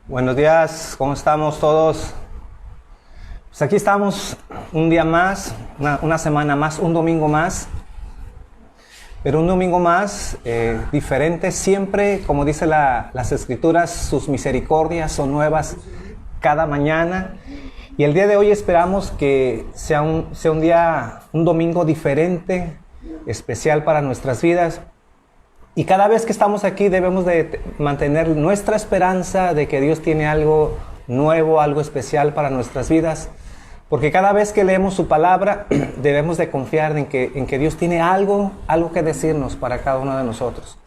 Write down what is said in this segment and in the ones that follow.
Buenos días, ¿cómo estamos todos? Pues aquí estamos un día más, una semana más, un domingo más. Pero un domingo más diferente, siempre, como dice las Escrituras, sus misericordias son nuevas cada mañana. Y el día de hoy esperamos que sea un día, un domingo diferente, especial para nuestras vidas. Y cada vez que estamos aquí debemos de mantener nuestra esperanza de que Dios tiene algo nuevo, algo especial para nuestras vidas. Porque cada vez que leemos su palabra debemos de confiar en que Dios tiene algo que decirnos para cada uno de nosotros.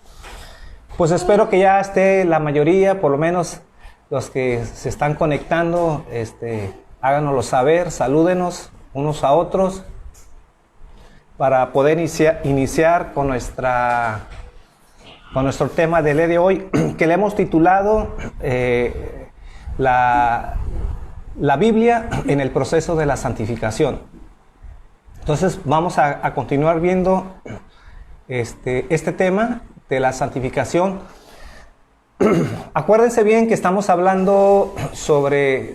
Pues espero que ya esté la mayoría, por lo menos los que se están conectando, háganoslo saber, salúdenos unos a otros para poder iniciar con nuestro tema del día de hoy, que le hemos titulado la Biblia en el proceso de la santificación. Entonces vamos a continuar viendo este tema de la santificación. Acuérdense bien que estamos hablando sobre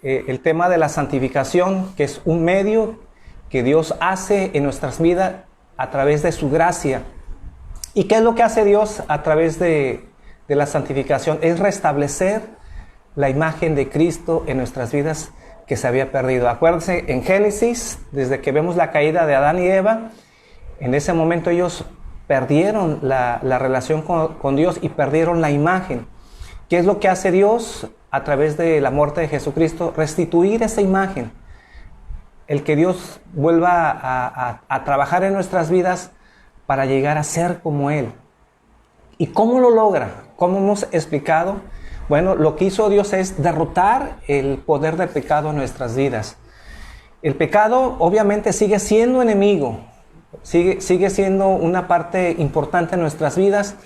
el tema de la santificación, que es un medio que Dios hace en nuestras vidas a través de su gracia. ¿Y qué es lo que hace Dios a través de la santificación? Es restablecer la imagen de Cristo en nuestras vidas que se había perdido. Acuérdense, en Génesis, desde que vemos la caída de Adán y Eva, en ese momento ellos perdieron la relación con Dios y perdieron la imagen. ¿Qué es lo que hace Dios a través de la muerte de Jesucristo? Restituir esa imagen. El que Dios vuelva a trabajar en nuestras vidas para llegar a ser como Él. ¿Y cómo lo logra? ¿Cómo hemos explicado? Bueno, lo que hizo Dios es derrotar el poder del pecado en nuestras vidas. El pecado obviamente sigue siendo enemigo, sigue siendo una parte importante en nuestras vidas,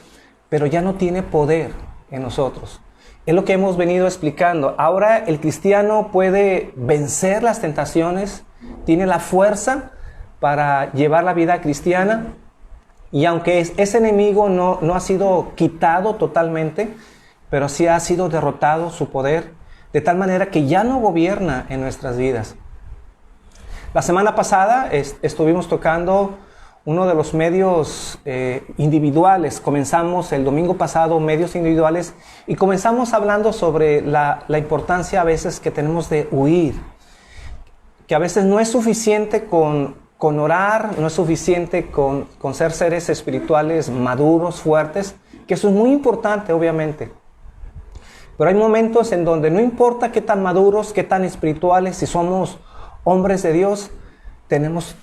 pero ya no tiene poder en nosotros. Es lo que hemos venido explicando. Ahora el cristiano puede vencer las tentaciones, tiene la fuerza para llevar la vida cristiana, y aunque ese enemigo no ha sido quitado totalmente, pero sí ha sido derrotado su poder, de tal manera que ya no gobierna en nuestras vidas. La semana pasada estuvimos tocando uno de los medios individuales. Comenzamos el domingo pasado medios individuales y comenzamos hablando sobre la importancia a veces que tenemos de huir. Que a veces no es suficiente con orar, no es suficiente con ser seres espirituales maduros, fuertes, que eso es muy importante obviamente. Pero hay momentos en donde no importa qué tan maduros, qué tan espirituales, si somos hombres de Dios, tenemos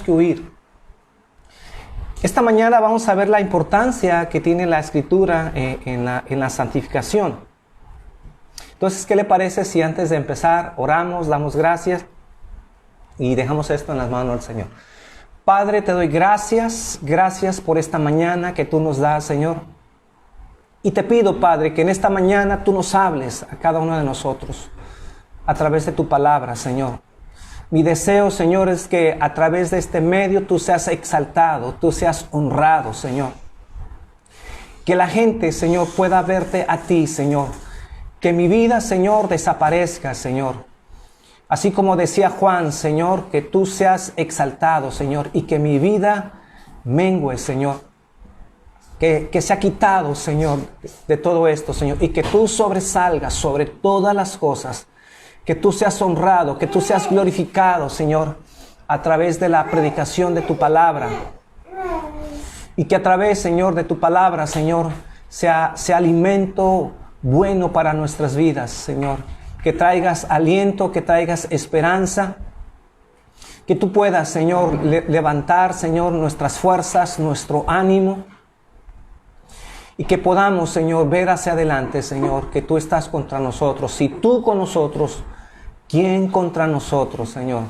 que huir. Esta mañana vamos a ver la importancia que tiene la Escritura en la santificación. Entonces, ¿qué le parece si antes de empezar oramos, damos gracias y dejamos esto en las manos del Señor? Padre, te doy gracias por esta mañana que tú nos das, Señor. Y te pido, Padre, que en esta mañana tú nos hables a cada uno de nosotros a través de tu palabra, Señor. Mi deseo, Señor, es que a través de este medio tú seas exaltado, tú seas honrado, Señor. Que la gente, Señor, pueda verte a ti, Señor. Que mi vida, Señor, desaparezca, Señor. Así como decía Juan, Señor, que tú seas exaltado, Señor, y que mi vida mengue, Señor. Que se ha quitado, Señor, de todo esto, Señor, y que tú sobresalgas sobre todas las cosas, que tú seas honrado, que tú seas glorificado, Señor, a través de la predicación de tu palabra, y que a través, Señor, de tu palabra, Señor, sea alimento bueno para nuestras vidas, Señor, que traigas aliento, que traigas esperanza, que tú puedas, Señor, levantar, Señor, nuestras fuerzas, nuestro ánimo, y que podamos, Señor, ver hacia adelante, Señor, que tú estás contra nosotros. Si tú con nosotros, ¿quién contra nosotros, Señor?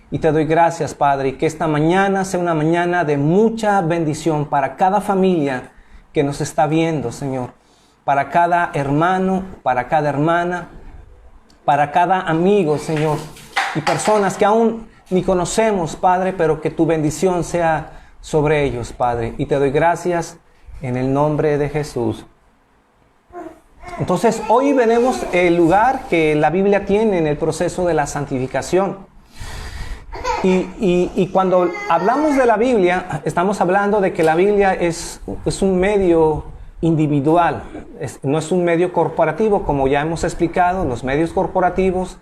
Y te doy gracias, Padre, y que esta mañana sea una mañana de mucha bendición para cada familia que nos está viendo, Señor. Para cada hermano, para cada hermana, para cada amigo, Señor. Y personas que aún ni conocemos, Padre, pero que tu bendición sea sobre ellos, Padre. Y te doy gracias en el nombre de Jesús. Entonces, hoy veremos el lugar que la Biblia tiene en el proceso de la santificación. Y cuando hablamos de la Biblia, estamos hablando de que la Biblia es un medio individual, no es un medio corporativo, como ya hemos explicado. Los medios corporativos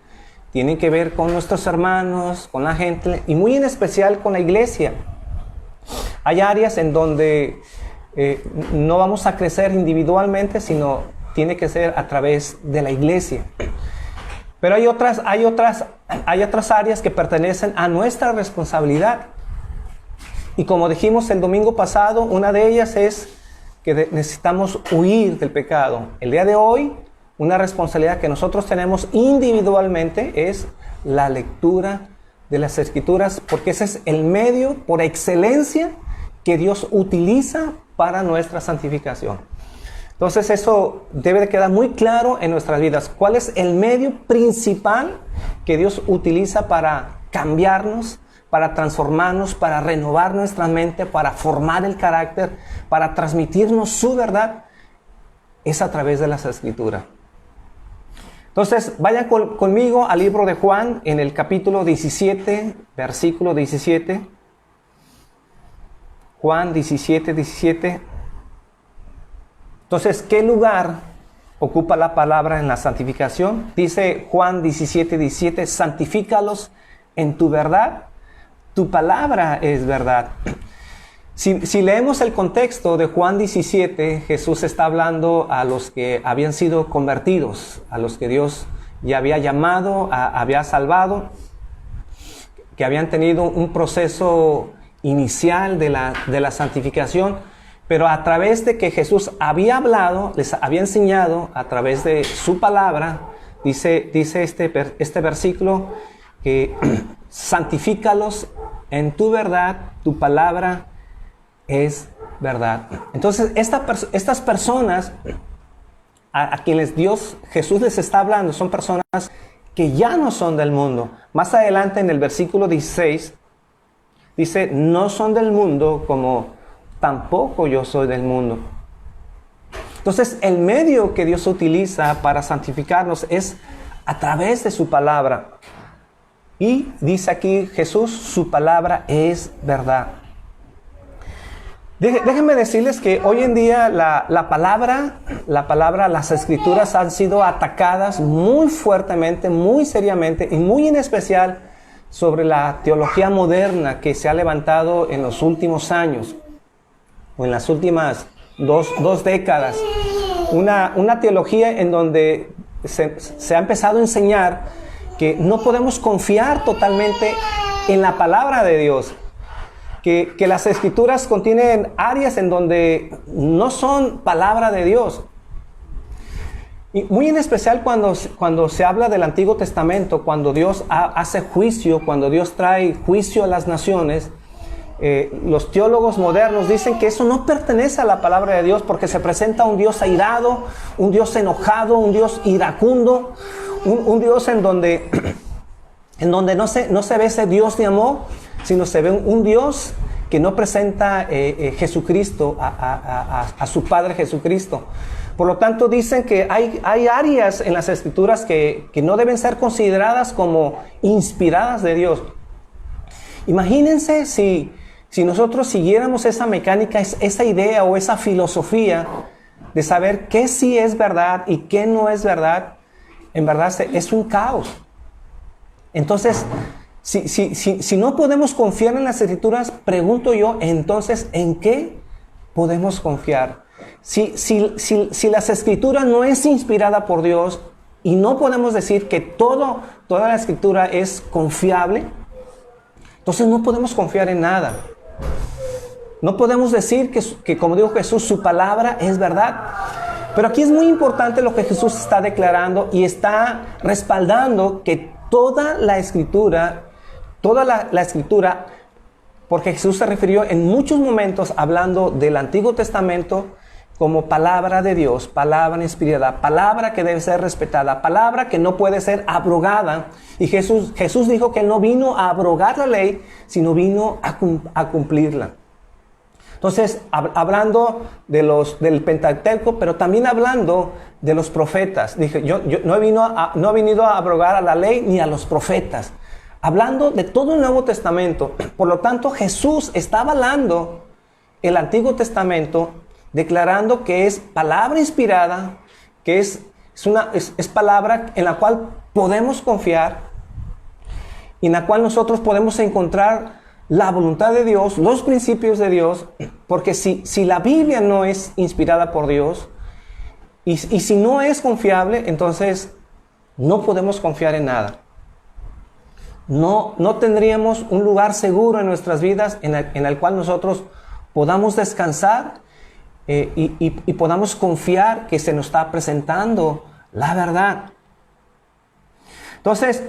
tienen que ver con nuestros hermanos, con la gente, y muy en especial con la iglesia. Hay áreas en donde no vamos a crecer individualmente, sino tiene que ser a través de la iglesia. Pero hay otras áreas que pertenecen a nuestra responsabilidad. Y como dijimos el domingo pasado, una de ellas es que necesitamos huir del pecado. El día de hoy, una responsabilidad que nosotros tenemos individualmente es la lectura de las Escrituras, porque ese es el medio por excelencia que Dios utiliza para nuestra santificación. Entonces eso debe de quedar muy claro en nuestras vidas. ¿Cuál es el medio principal que Dios utiliza para cambiarnos, para transformarnos, para renovar nuestra mente, para formar el carácter, para transmitirnos su verdad? Es a través de las Escrituras. Entonces, vayan conmigo al libro de Juan, en el capítulo 17, versículo 17. Juan 17, 17. Entonces, ¿qué lugar ocupa la palabra en la santificación? Dice Juan 17, 17, santifícalos en tu verdad, tu palabra es verdad. Si leemos el contexto de Juan 17, Jesús está hablando a los que habían sido convertidos, a los que Dios ya había llamado, había salvado, que habían tenido un proceso inicial de la santificación, pero a través de que Jesús había hablado, les había enseñado a través de su palabra, dice este versículo, que santifícalos en tu verdad, tu palabra es verdad. Entonces, estas personas a quienes Jesús les está hablando, son personas que ya no son del mundo. Más adelante en el versículo 16, dice, no son del mundo como tampoco yo soy del mundo. Entonces, el medio que Dios utiliza para santificarnos es a través de su palabra. Y dice aquí Jesús, su palabra es verdad. Déjenme decirles que hoy en día la palabra, las Escrituras han sido atacadas muy fuertemente, muy seriamente y muy en especial sobre la teología moderna que se ha levantado en los últimos años o en las últimas dos décadas. Una teología en donde se ha empezado a enseñar que no podemos confiar totalmente en la palabra de Dios. Que las Escrituras contienen áreas en donde no son palabra de Dios. Y muy en especial cuando se habla del Antiguo Testamento, cuando Dios hace juicio, cuando Dios trae juicio a las naciones, los teólogos modernos dicen que eso no pertenece a la palabra de Dios, porque se presenta un Dios airado, un Dios enojado, un Dios iracundo, un Dios en donde no se ve ese Dios de amor, sino se ve un Dios que no presenta Jesucristo a su Padre Jesucristo. Por lo tanto, dicen que hay áreas en las Escrituras que no deben ser consideradas como inspiradas de Dios. Imagínense si nosotros siguiéramos esa mecánica, esa idea o esa filosofía de saber qué sí es verdad y qué no es verdad. En verdad es un caos. Entonces, si no podemos confiar en las Escrituras, pregunto yo, entonces, ¿en qué podemos confiar? Si las Escrituras no es inspirada por Dios y no podemos decir que toda la Escritura es confiable, entonces no podemos confiar en nada. No podemos decir que como dijo Jesús, su palabra es verdad. Pero aquí es muy importante lo que Jesús está declarando y está respaldando que toda la Escritura, porque Jesús se refirió en muchos momentos hablando del Antiguo Testamento como palabra de Dios, palabra inspirada, palabra que debe ser respetada, palabra que no puede ser abrogada. Y Jesús dijo que no vino a abrogar la ley, sino vino a cumplirla. Entonces, hablando del Pentateuco, pero también hablando de los profetas. Dije, yo no he venido a abrogar a la ley ni a los profetas. Hablando de todo el Nuevo Testamento. Por lo tanto, Jesús está avalando el Antiguo Testamento, declarando que es palabra inspirada, que es palabra en la cual podemos confiar y en la cual nosotros podemos encontrar la voluntad de Dios, los principios de Dios, porque si la Biblia no es inspirada por Dios y si no es confiable, entonces no podemos confiar en nada. No tendríamos un lugar seguro en nuestras vidas en el cual nosotros podamos descansar y podamos confiar que se nos está presentando la verdad. Entonces,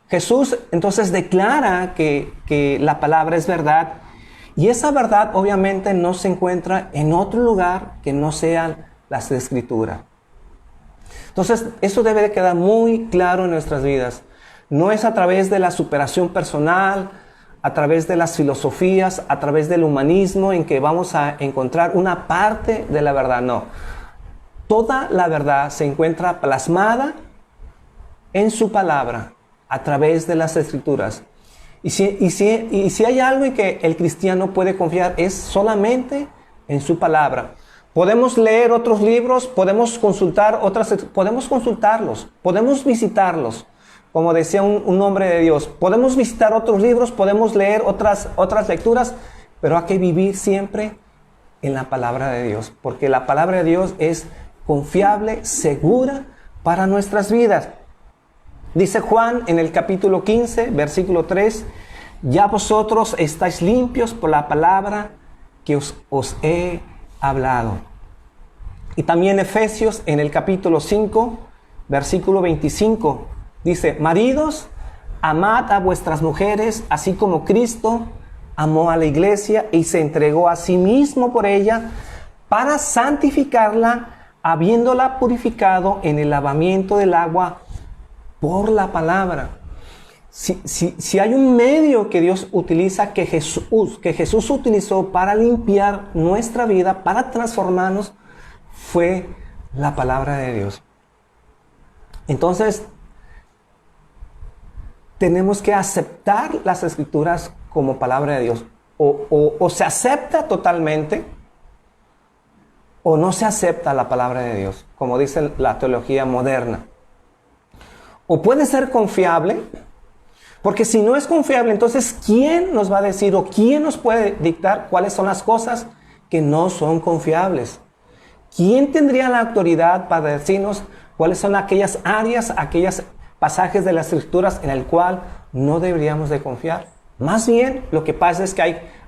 Jesús entonces declara que la palabra es verdad, y esa verdad obviamente no se encuentra en otro lugar que no sean las Escrituras. Entonces eso debe de quedar muy claro en nuestras vidas. No es a través de la superación personal, a través de las filosofías, a través del humanismo en que vamos a encontrar una parte de la verdad, no. Toda la verdad se encuentra plasmada en su palabra, a través de las Escrituras. Y si hay algo en que el cristiano puede confiar, es solamente en su palabra. Podemos leer otros libros, podemos consultarlos, podemos visitarlos, como decía un hombre de Dios. Podemos visitar otros libros, podemos leer otras lecturas, pero hay que vivir siempre en la palabra de Dios, porque la palabra de Dios es confiable, segura para nuestras vidas. Dice Juan en el capítulo 15, versículo 3, ya vosotros estáis limpios por la palabra que os he hablado. Y también Efesios en el capítulo 5, versículo 25, dice, maridos, amad a vuestras mujeres, así como Cristo amó a la iglesia y se entregó a sí mismo por ella, para santificarla, habiéndola purificado en el lavamiento del agua por la palabra. Si hay un medio que Dios utiliza, que Jesús utilizó para limpiar nuestra vida, para transformarnos, fue la palabra de Dios. Entonces, tenemos que aceptar las Escrituras como palabra de Dios. O se acepta totalmente, o no se acepta la palabra de Dios, como dice la teología moderna. O puede ser confiable, porque si no es confiable, entonces ¿quién nos va a decir o quién nos puede dictar cuáles son las cosas que no son confiables? ¿Quién tendría la autoridad para decirnos cuáles son aquellas áreas, aquellos pasajes de las Escrituras en el cual no deberíamos de confiar? Más bien, lo que pasa es que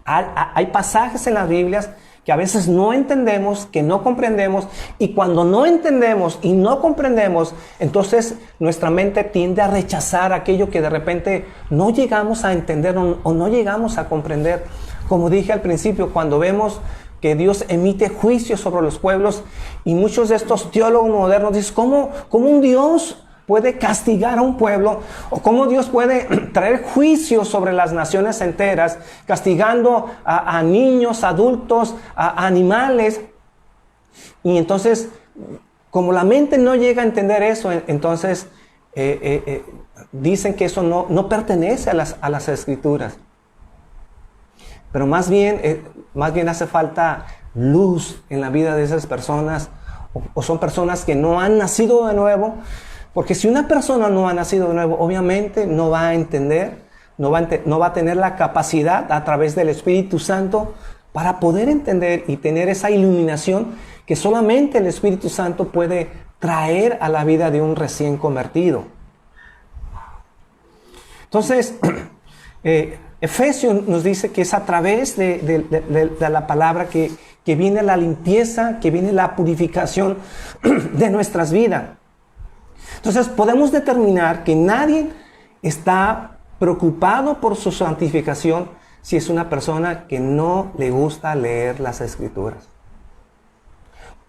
hay pasajes en las Biblias que a veces no entendemos, que no comprendemos, y cuando no entendemos y no comprendemos, entonces nuestra mente tiende a rechazar aquello que de repente no llegamos a entender o no llegamos a comprender. Como dije al principio, cuando vemos que Dios emite juicios sobre los pueblos, y muchos de estos teólogos modernos dicen, ¿cómo un Dios puede castigar a un pueblo? ¿O cómo Dios puede traer juicios sobre las naciones enteras, castigando a niños, adultos, a animales? Y entonces, como la mente no llega a entender eso, entonces dicen que eso no pertenece a las Escrituras. Pero más bien hace falta luz en la vida de esas personas, o son personas que no han nacido de nuevo. Porque si una persona no ha nacido de nuevo, obviamente no va a entender, no va a tener la capacidad a través del Espíritu Santo para poder entender y tener esa iluminación que solamente el Espíritu Santo puede traer a la vida de un recién convertido. Entonces, Efesios nos dice que es a través de la palabra que viene la limpieza, que viene la purificación de nuestras vidas. Entonces podemos determinar que nadie está preocupado por su santificación si es una persona que no le gusta leer las Escrituras.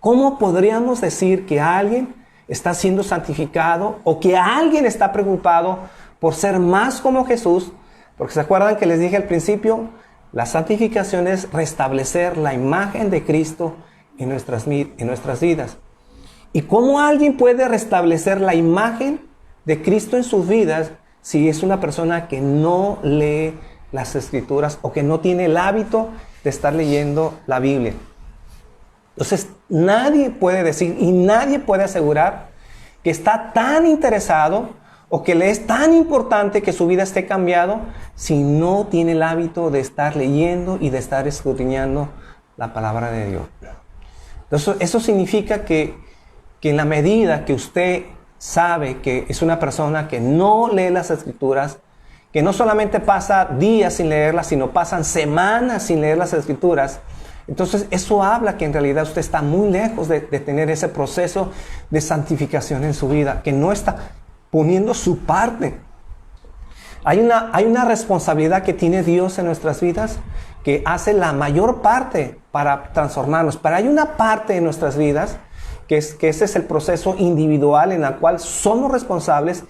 ¿Cómo podríamos decir que alguien está siendo santificado o que alguien está preocupado por ser más como Jesús? Porque se acuerdan que les dije al principio, La santificación es restablecer la imagen de Cristo en nuestras vidas. ¿Y cómo alguien puede restablecer la imagen de Cristo en sus vidas si es una persona que no lee las Escrituras o que no tiene el hábito de estar leyendo la Biblia? Entonces, nadie puede decir y nadie puede asegurar que está tan interesado o que le es tan importante que su vida esté cambiado si no tiene el hábito de estar leyendo y de estar escudriñando la palabra de Dios. Entonces, eso significa que en la medida que usted sabe que es una persona que no lee las Escrituras, que no solamente pasa días sin leerlas, sino pasan semanas sin leer las Escrituras, entonces eso habla que en realidad usted está muy lejos de tener ese proceso de santificación en su vida, que no está poniendo su parte. Hay una responsabilidad que tiene Dios en nuestras vidas que hace la mayor parte para transformarnos, pero hay una parte de nuestras vidas que ese es el proceso individual en el cual somos responsables.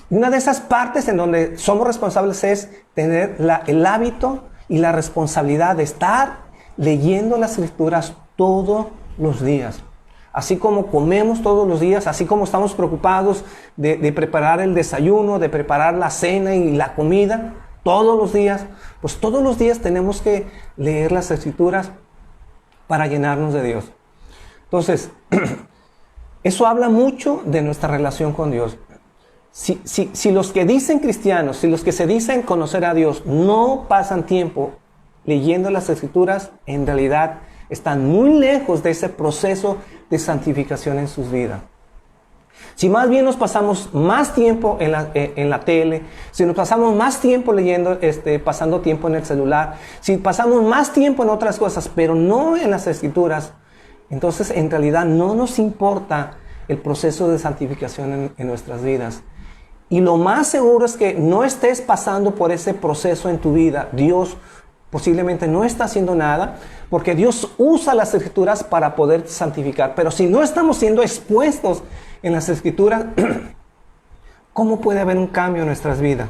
Y una de esas partes en donde somos responsables es tener el hábito y la responsabilidad de estar leyendo las Escrituras todos los días. Así como comemos todos los días, así como estamos preocupados de preparar el desayuno, de preparar la cena y la comida, todos los días, pues todos los días tenemos que leer las Escrituras para llenarnos de Dios. Entonces, eso habla mucho de nuestra relación con Dios. Si los que dicen cristianos, si los que se dicen conocer a Dios no pasan tiempo leyendo las Escrituras, en realidad están muy lejos de ese proceso de santificación en sus vidas. Si más bien nos pasamos más tiempo en la tele, si nos pasamos más tiempo leyendo, pasando tiempo en el celular, si pasamos más tiempo en otras cosas, pero no en las Escrituras, entonces en realidad no nos importa el proceso de santificación en nuestras vidas. Y lo más seguro es que no estés pasando por ese proceso en tu vida. Dios posiblemente no está haciendo nada, porque Dios usa las Escrituras para poder santificar. Pero si no estamos siendo expuestos en las Escrituras, ¿cómo puede haber un cambio en nuestras vidas?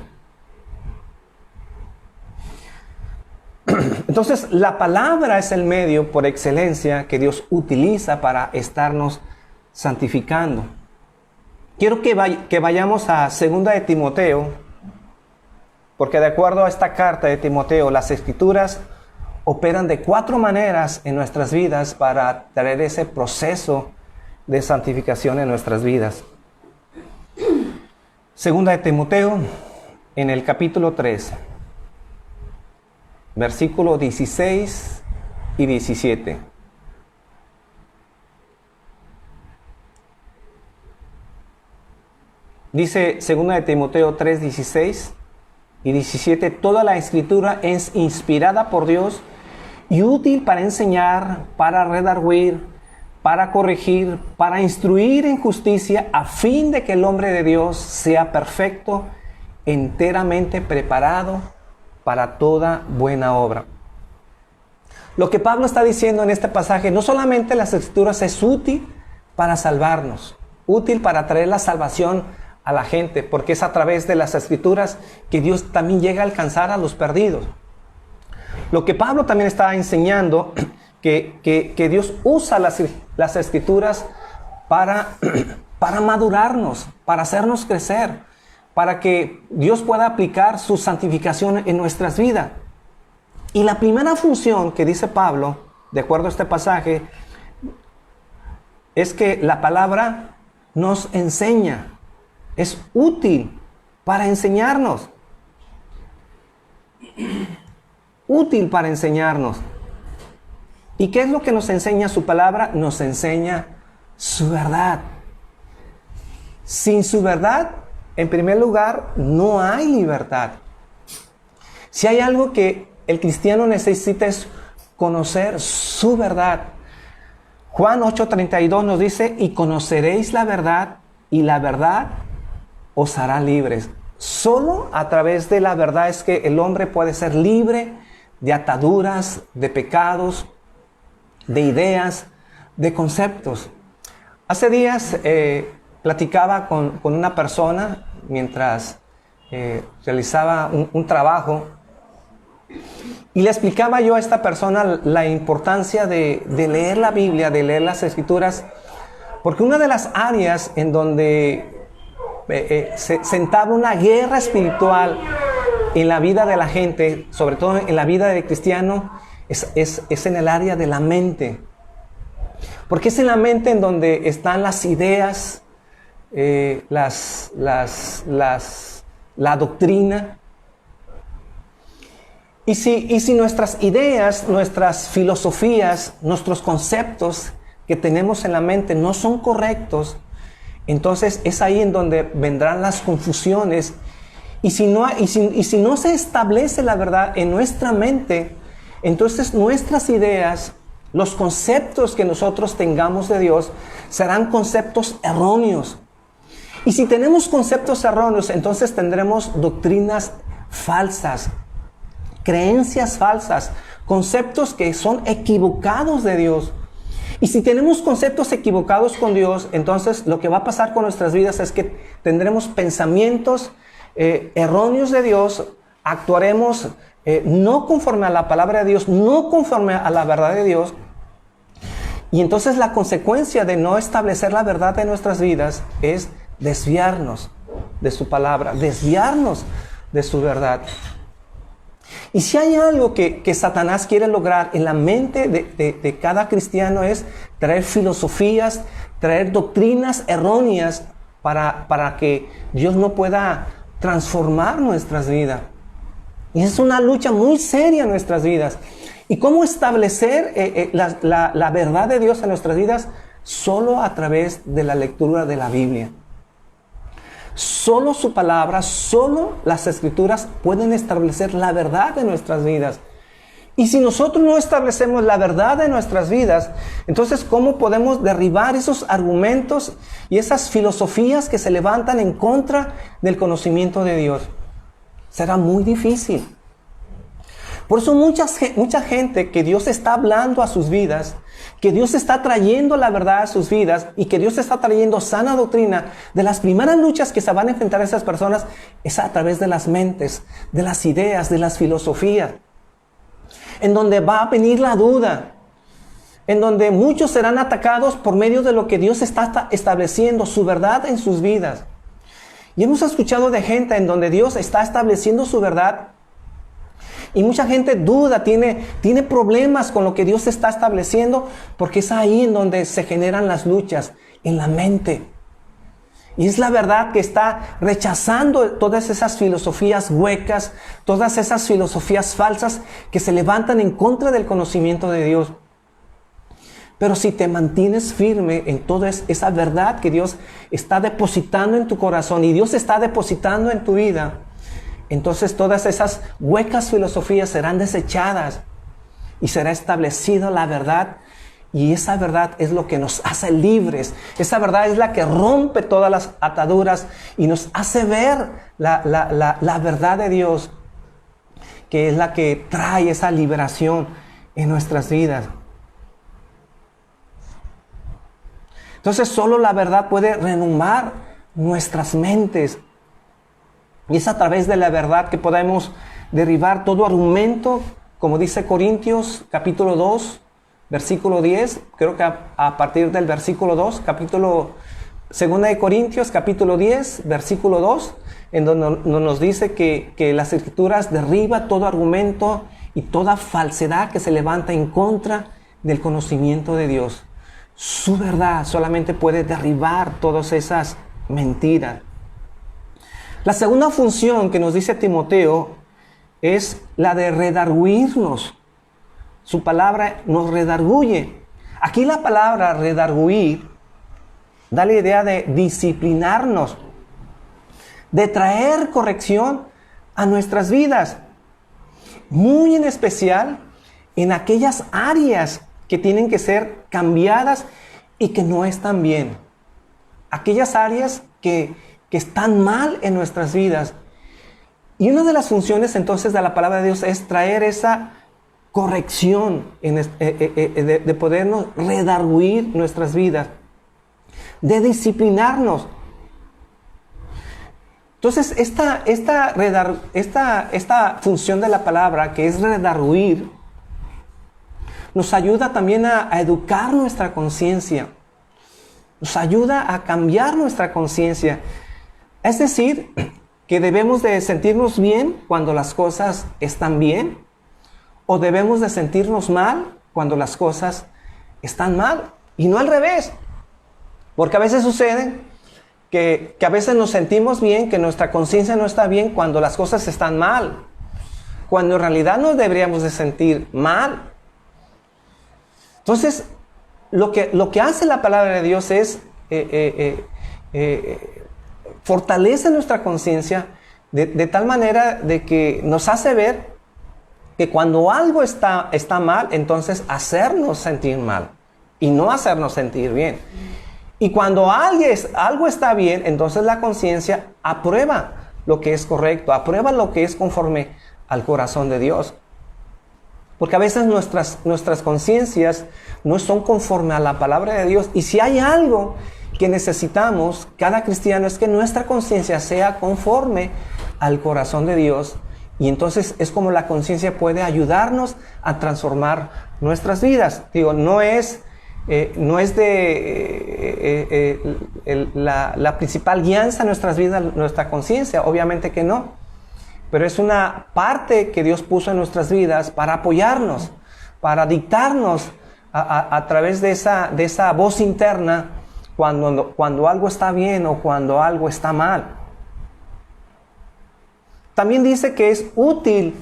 Entonces, la palabra es el medio por excelencia que Dios utiliza para estarnos santificando. Quiero que vayamos a 2 de Timoteo, porque de acuerdo a esta carta de Timoteo, las Escrituras operan de 4 maneras en nuestras vidas para traer ese proceso de santificación en nuestras vidas. 2 de Timoteo, en el capítulo 3, versículos 16 y 17. Dice 2 de Timoteo 3, 16 y 17, toda la Escritura es inspirada por Dios y útil para enseñar, para redarguir, para corregir, para instruir en justicia, a fin de que el hombre de Dios sea perfecto, enteramente preparado para toda buena obra. Lo que Pablo está diciendo en este pasaje, no solamente las Escrituras es útil para salvarnos, útil para traer la salvación a la gente, porque es a través de las Escrituras que Dios también llega a alcanzar a los perdidos. Lo que Pablo también está enseñando, que Dios usa las Escrituras para madurarnos, para hacernos crecer, para que Dios pueda aplicar su santificación en nuestras vidas. Y la primera función que dice Pablo, de acuerdo a este pasaje, es que la palabra nos enseña. Es útil para enseñarnos. Útil para enseñarnos. ¿Y qué es lo que nos enseña su palabra? Nos enseña su verdad. Sin su verdad, en primer lugar, no hay libertad. Si hay algo que el cristiano necesita es conocer su verdad. Juan 8:32 nos dice, y conoceréis la verdad, y la verdad os hará libres. Solo a través de la verdad es que el hombre puede ser libre de ataduras, de pecados, de ideas, de conceptos. Hace días platicaba con una persona mientras realizaba un trabajo Y le explicaba yo a esta persona la importancia de leer la Biblia, de leer las Escrituras, porque una de las áreas en donde se entabla una guerra espiritual en la vida de la gente, sobre todo en la vida del cristiano, es en el área de la mente. Porque es en la mente en donde están las ideas, la doctrina. Y si nuestras ideas, nuestras filosofías, nuestros conceptos que tenemos en la mente no son correctos, entonces es ahí en donde vendrán las confusiones. Y si no se establece la verdad en nuestra mente, entonces nuestras ideas, los conceptos que nosotros tengamos de Dios, serán conceptos erróneos. Y si tenemos conceptos erróneos, entonces tendremos doctrinas falsas, creencias falsas, conceptos que son equivocados de Dios. Y si tenemos conceptos equivocados con Dios, entonces lo que va a pasar con nuestras vidas es que tendremos pensamientos erróneos de Dios, actuaremos no conforme a la palabra de Dios, no conforme a la verdad de Dios. Y entonces la consecuencia de no establecer la verdad de nuestras vidas es desviarnos de su palabra, desviarnos de su verdad. Y si hay algo que Satanás quiere lograr en la mente de cada cristiano, es traer filosofías, traer doctrinas erróneas para que Dios no pueda transformar nuestras vidas. Y es una lucha muy seria en nuestras vidas. ¿Y cómo establecer la verdad de Dios en nuestras vidas? Solo a través de la lectura de la Biblia. Solo su palabra, solo las Escrituras pueden establecer la verdad de nuestras vidas. Y si nosotros no establecemos la verdad de nuestras vidas, entonces ¿cómo podemos derribar esos argumentos y esas filosofías que se levantan en contra del conocimiento de Dios? Será muy difícil. Por eso mucha gente que Dios está hablando a sus vidas, que Dios está trayendo la verdad a sus vidas y que Dios está trayendo sana doctrina, de las primeras luchas que se van a enfrentar a esas personas es a través de las mentes, de las ideas, de las filosofías, en donde va a venir la duda, en donde muchos serán atacados por medio de lo que Dios está estableciendo, su verdad en sus vidas. Y hemos escuchado de gente en donde Dios está estableciendo su verdad y mucha gente duda, tiene problemas con lo que Dios está estableciendo, porque es ahí en donde se generan las luchas, en la mente. Y es la verdad que está rechazando todas esas filosofías huecas, todas esas filosofías falsas que se levantan en contra del conocimiento de Dios. Pero si te mantienes firme en toda esa verdad que Dios está depositando en tu corazón y Dios está depositando en tu vida, entonces todas esas huecas filosofías serán desechadas y será establecida la verdad. Y esa verdad es lo que nos hace libres. Esa verdad es la que rompe todas las ataduras y nos hace ver la verdad de Dios, que es la que trae esa liberación en nuestras vidas. Entonces solo la verdad puede renovar nuestras mentes. Y es a través de la verdad que podemos derribar todo argumento, como dice Corintios capítulo 2, versículo 10, creo que a partir del versículo 2, Segunda de Corintios capítulo 10, versículo 2, en donde nos dice que las Escrituras derriba todo argumento y toda falsedad que se levanta en contra del conocimiento de Dios. Su verdad solamente puede derribar todas esas mentiras. La segunda función que nos dice Timoteo es la de redarguirnos. Su palabra nos redarguye. Aquí la palabra redarguir da la idea de disciplinarnos, de traer corrección a nuestras vidas. Muy en especial en aquellas áreas que tienen que ser cambiadas y que no están bien. Aquellas áreas que están mal en nuestras vidas. Y una de las funciones entonces de la palabra de Dios es traer esa corrección, de podernos redarguir nuestras vidas, de disciplinarnos. Entonces, esta función de la palabra, que es redarguir, nos ayuda también a educar nuestra conciencia. Nos ayuda a cambiar nuestra conciencia. Es decir, que debemos de sentirnos bien cuando las cosas están bien, o debemos de sentirnos mal cuando las cosas están mal, y no al revés. Porque a veces sucede que a veces nos sentimos bien, que nuestra conciencia no está bien cuando las cosas están mal, cuando en realidad nos deberíamos de sentir mal. Entonces, lo que hace la palabra de Dios es fortalece nuestra conciencia de tal manera de que nos hace ver que cuando algo está mal, entonces hacernos sentir mal y no hacernos sentir bien. Y cuando algo está bien, entonces la conciencia aprueba lo que es correcto, aprueba lo que es conforme al corazón de Dios. Porque a veces nuestras conciencias no son conforme a la palabra de Dios. Y si hay algo que necesitamos, cada cristiano, es que nuestra conciencia sea conforme al corazón de Dios. Y entonces es como la conciencia puede ayudarnos a transformar nuestras vidas. Digo, no es la principal guianza en nuestras vidas, nuestra conciencia, obviamente que no. Pero es una parte que Dios puso en nuestras vidas para apoyarnos, para dictarnos a través de esa voz interna cuando algo está bien o cuando algo está mal. También dice que es útil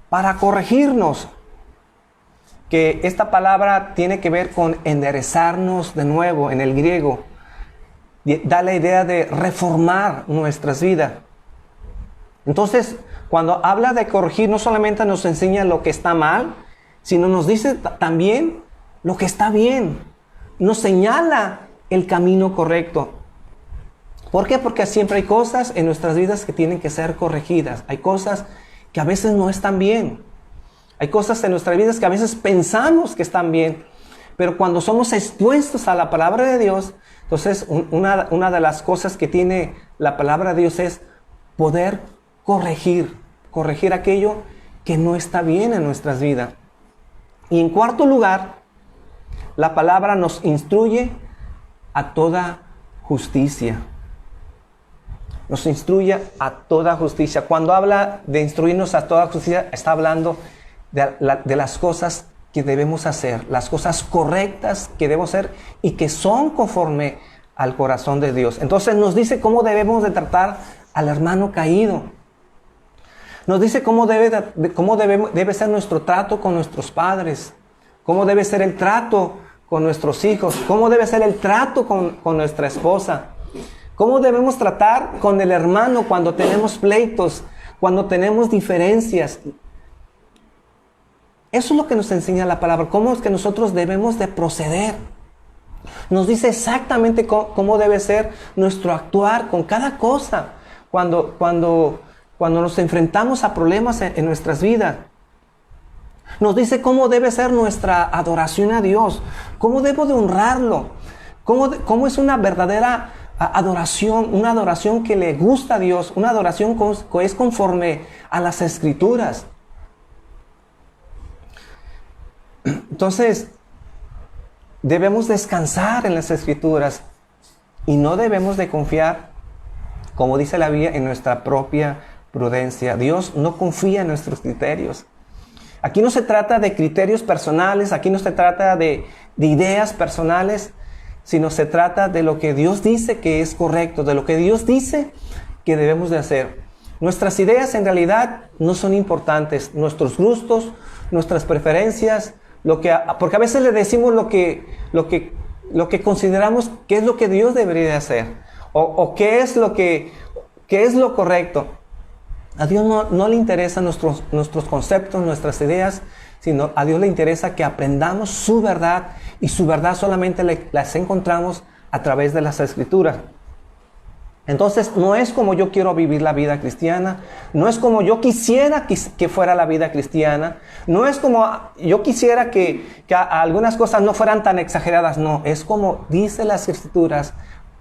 para corregirnos, que esta palabra tiene que ver con enderezarnos de nuevo en el griego. Da la idea de reformar nuestras vidas. Entonces, cuando habla de corregir, no solamente nos enseña lo que está mal, sino nos dice también lo que está bien. Nos señala el camino correcto. ¿Por qué? Porque siempre hay cosas en nuestras vidas que tienen que ser corregidas. Hay cosas que a veces no están bien. Hay cosas en nuestras vidas que a veces pensamos que están bien. Pero cuando somos expuestos a la palabra de Dios, entonces una de las cosas que tiene la palabra de Dios es poder corregir aquello que no está bien en nuestras vidas. Y en cuarto lugar, la palabra nos instruye a toda justicia. Nos instruye a toda justicia. Cuando habla de instruirnos a toda justicia, está hablando de las cosas que debemos hacer, las cosas correctas que debemos hacer y que son conforme al corazón de Dios. Entonces nos dice cómo debemos de tratar al hermano caído. Nos dice cómo debe ser nuestro trato con nuestros padres, cómo debe ser el trato con nuestros hijos, cómo debe ser el trato con nuestra esposa, cómo debemos tratar con el hermano cuando tenemos pleitos, cuando tenemos diferencias. Eso es lo que nos enseña la palabra, cómo es que nosotros debemos de proceder. Nos dice exactamente cómo debe ser nuestro actuar con cada cosa cuando nos enfrentamos a problemas en nuestras vidas. Nos dice cómo debe ser nuestra adoración a Dios, cómo debo de honrarlo, cómo es una verdadera adoración, una adoración que le gusta a Dios, una adoración que es conforme a las Escrituras. Entonces, debemos descansar en las Escrituras y no debemos de confiar, como dice la Biblia, en nuestra propia prudencia. Dios no confía en nuestros criterios. Aquí no se trata de criterios personales, aquí no se trata de ideas personales, sino se trata de lo que Dios dice que es correcto, de lo que Dios dice que debemos de hacer. Nuestras ideas en realidad no son importantes, nuestros gustos, nuestras preferencias, porque a veces le decimos lo que consideramos que es lo que Dios debería de hacer, o qué es lo correcto. A Dios no le interesan nuestros conceptos, nuestras ideas, sino a Dios le interesa que aprendamos su verdad, y su verdad solamente las encontramos a través de las Escrituras. Entonces, no es como yo quiero vivir la vida cristiana, no es como yo quisiera que fuera la vida cristiana, no es como yo quisiera que algunas cosas no fueran tan exageradas, no, es como dice las Escrituras,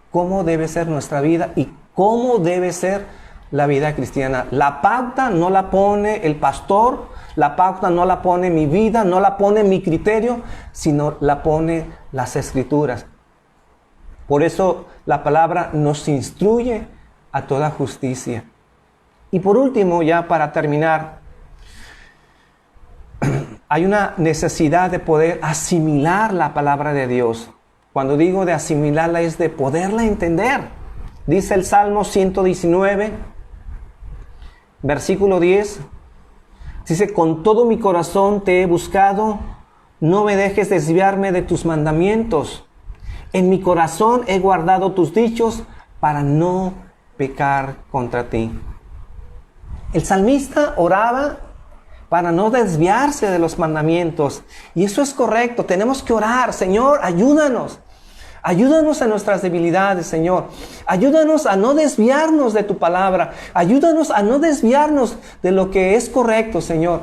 cómo debe ser nuestra vida y cómo debe ser la vida cristiana. La pauta no la pone el pastor, la pauta no la pone mi vida, no la pone mi criterio, sino la pone las Escrituras. Por eso la palabra nos instruye a toda justicia. Y por último, ya para terminar, hay una necesidad de poder asimilar la palabra de Dios. Cuando digo de asimilarla es de poderla entender. Dice el Salmo 119, versículo 10. Dice, con todo mi corazón te he buscado, no me dejes desviarme de tus mandamientos. En mi corazón he guardado tus dichos para no pecar contra ti. El salmista oraba para no desviarse de los mandamientos. Y eso es correcto, tenemos que orar. Señor, ayúdanos. Ayúdanos en nuestras debilidades, Señor. Ayúdanos a no desviarnos de tu palabra. Ayúdanos a no desviarnos de lo que es correcto, Señor.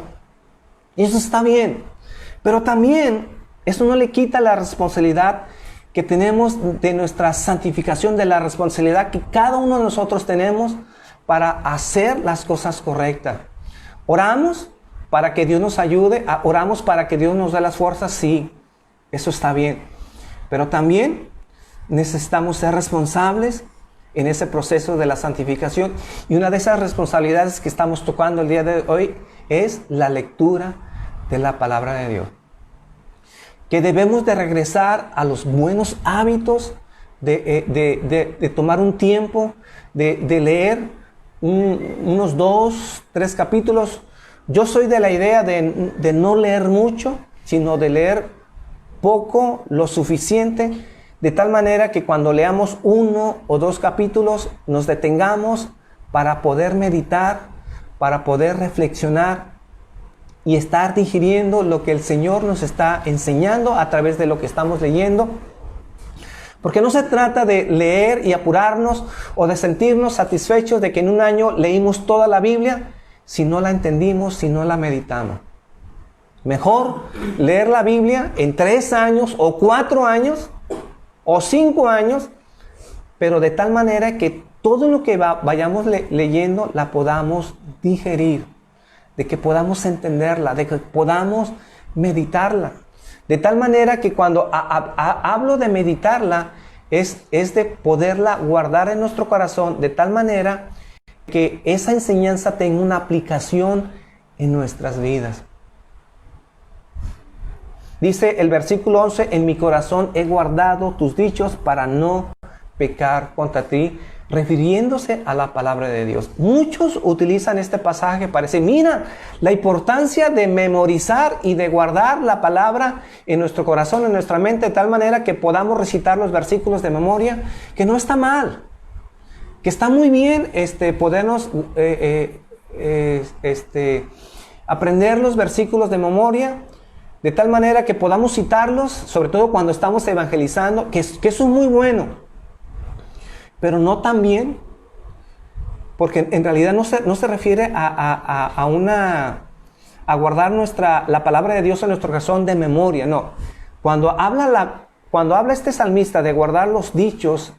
Y eso está bien. Pero también eso no le quita la responsabilidad que tenemos de nuestra santificación, de la responsabilidad que cada uno de nosotros tenemos para hacer las cosas correctas. Oramos para que Dios nos ayude. Oramos para que Dios nos dé las fuerzas. Sí, eso está bien. Pero también necesitamos ser responsables en ese proceso de la santificación. Y una de esas responsabilidades que estamos tocando el día de hoy es la lectura de la palabra de Dios. Que debemos de regresar a los buenos hábitos de tomar un tiempo, de leer unos 2, 3 capítulos. Yo soy de la idea de no leer mucho, sino de leer poco, lo suficiente, de tal manera que cuando leamos 1 o 2 capítulos nos detengamos para poder meditar, para poder reflexionar y estar digiriendo lo que el Señor nos está enseñando a través de lo que estamos leyendo. Porque no se trata de leer y apurarnos o de sentirnos satisfechos de que en un año leímos toda la Biblia si no la entendimos, si no la meditamos. Mejor leer la Biblia en 3 años o 4 años o 5 años, pero de tal manera que todo lo que vayamos leyendo la podamos digerir, de que podamos entenderla, de que podamos meditarla. De tal manera que cuando hablo de meditarla, es de poderla guardar en nuestro corazón, de tal manera que esa enseñanza tenga una aplicación en nuestras vidas. Dice el versículo 11, en mi corazón he guardado tus dichos para no pecar contra ti, refiriéndose a la palabra de Dios. Muchos utilizan este pasaje para decir, mira, la importancia de memorizar y de guardar la palabra en nuestro corazón, en nuestra mente, de tal manera que podamos recitar los versículos de memoria, que no está mal, que está muy bien podernos aprender los versículos de memoria, de tal manera que podamos citarlos, sobre todo cuando estamos evangelizando, que eso es muy bueno. Pero no tan bien, porque en realidad no se refiere a guardar la palabra de Dios en nuestro corazón de memoria, no. Cuando habla este salmista de guardar los dichos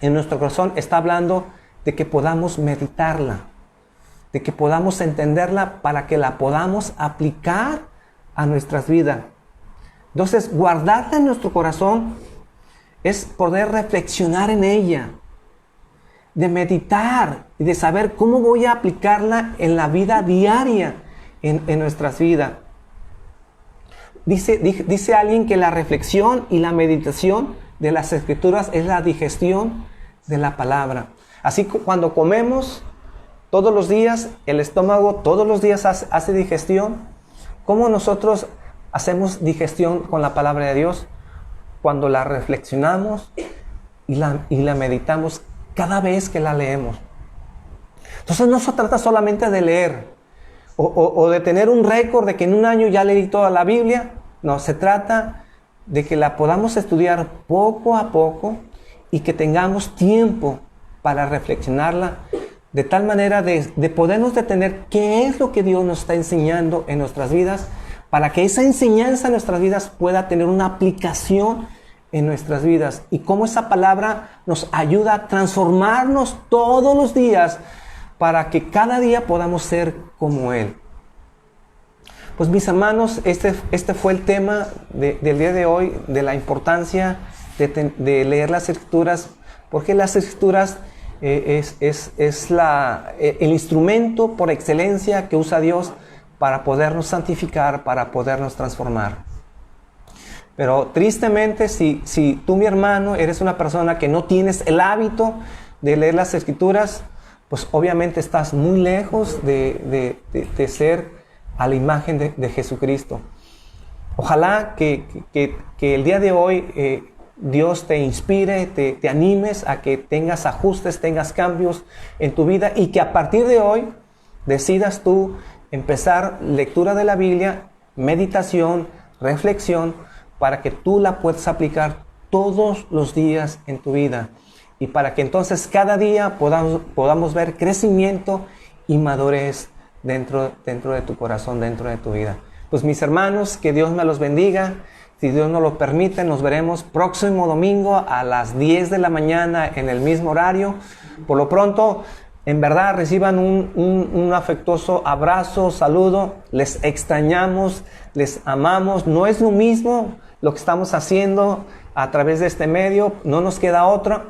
en nuestro corazón, está hablando de que podamos meditarla, de que podamos entenderla para que la podamos aplicar a nuestras vidas. Entonces, guardarla en nuestro corazón es poder reflexionar en ella, de meditar y de saber cómo voy a aplicarla en la vida diaria, en nuestras vidas. Dice alguien que la reflexión y la meditación de las Escrituras es la digestión de la palabra. Así que cuando comemos todos los días, el estómago todos los días hace digestión. ¿Cómo nosotros hacemos digestión con la palabra de Dios? Cuando la reflexionamos y la meditamos cada vez que la leemos. Entonces no se trata solamente de leer o de tener un récord de que en un año ya leí toda la Biblia. No, se trata de que la podamos estudiar poco a poco y que tengamos tiempo para reflexionarla, de tal manera de podernos detener qué es lo que Dios nos está enseñando en nuestras vidas, para que esa enseñanza en nuestras vidas pueda tener una aplicación en nuestras vidas y cómo esa palabra nos ayuda a transformarnos todos los días para que cada día podamos ser como Él. Pues mis hermanos, este fue el tema del día de hoy, de la importancia de leer las Escrituras, porque las Escrituras es el instrumento por excelencia que usa Dios para podernos santificar, para podernos transformar. Pero tristemente, si tú, mi hermano, eres una persona que no tienes el hábito de leer las Escrituras, pues obviamente estás muy lejos de ser a la imagen de Jesucristo. Ojalá que el día de hoy Dios te inspire, te animes a que tengas ajustes, tengas cambios en tu vida y que a partir de hoy decidas tú empezar lectura de la Biblia, meditación, reflexión, para que tú la puedas aplicar todos los días en tu vida y para que entonces cada día podamos ver crecimiento y madurez dentro de tu corazón, dentro de tu vida. Pues mis hermanos, que Dios me los bendiga. Si Dios nos lo permite, nos veremos próximo domingo a las 10 de la mañana en el mismo horario. Por lo pronto, en verdad, reciban un afectuoso abrazo, saludo. Les extrañamos, les amamos. No es lo mismo lo que estamos haciendo a través de este medio. No nos queda otra.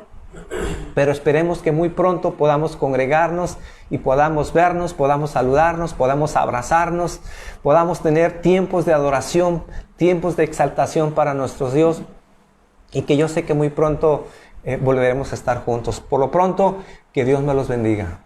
Pero esperemos que muy pronto podamos congregarnos y podamos vernos, podamos saludarnos, podamos abrazarnos, podamos tener tiempos de adoración, tiempos de exaltación para nuestro Dios y que yo sé que muy pronto volveremos a estar juntos. Por lo pronto, que Dios me los bendiga.